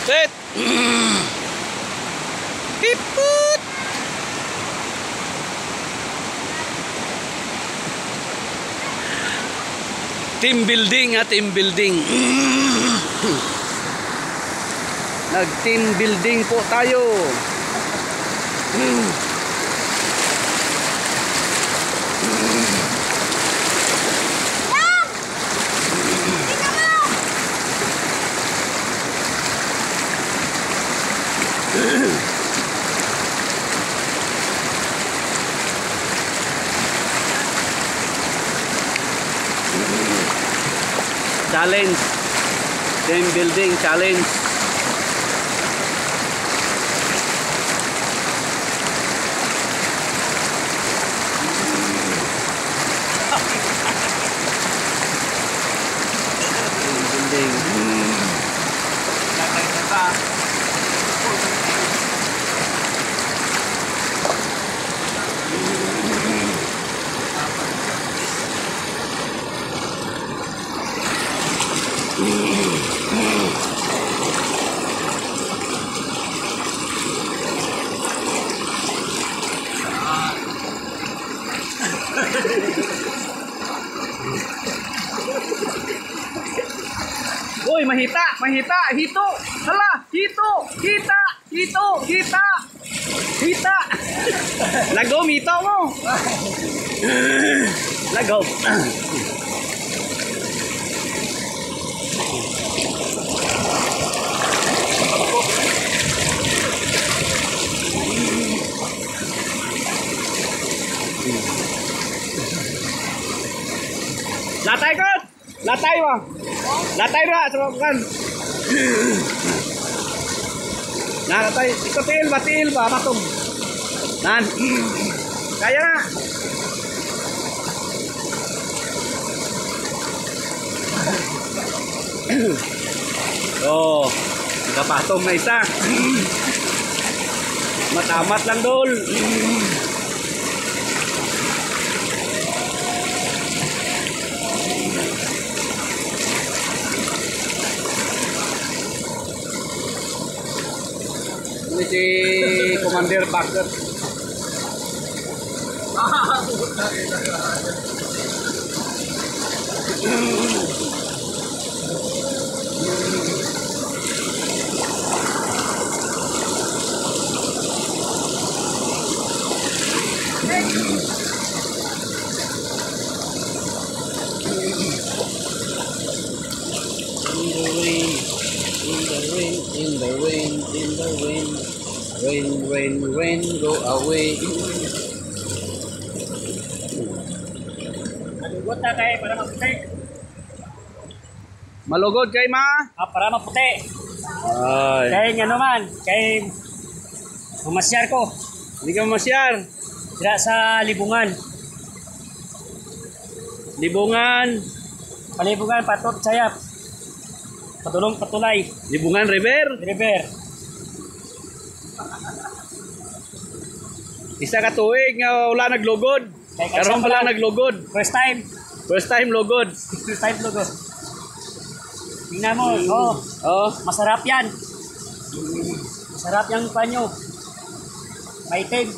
Set! Hiput! Team building ha, team building. Nag-team building po tayo. Challenge. Team building challenge. Uy, mahita, mahita, hito. Hala, hito, hita, hito, hita. Hita. Lagom, hito mo. Lagom. Latay ko. Latay mo. Latay ra sa kan. Nah, latay ikotil batil ba matong. Nan. Kaya na. Oh, nakapatong na isa. Matamat lang dol. Ini si Commander Bucket. In the rain, rain, go away. Malugod na tayo para maputi. Malugod kay ma? Para maputi. Ay. Kaya nga naman, kay mamasyar ko. Hindi ka masyar. Sira sa Libungan. Libungan. Palibungan, Patot, Sayap. Patulong, Patulay. Libungan River. River. Isa ka tuig nga wala naglugod. Karon pala naglugod. First time. First time lugod. First time lugod. Tingnan mo, Oh, masarap yan. Masarap yung panyo. Maitim.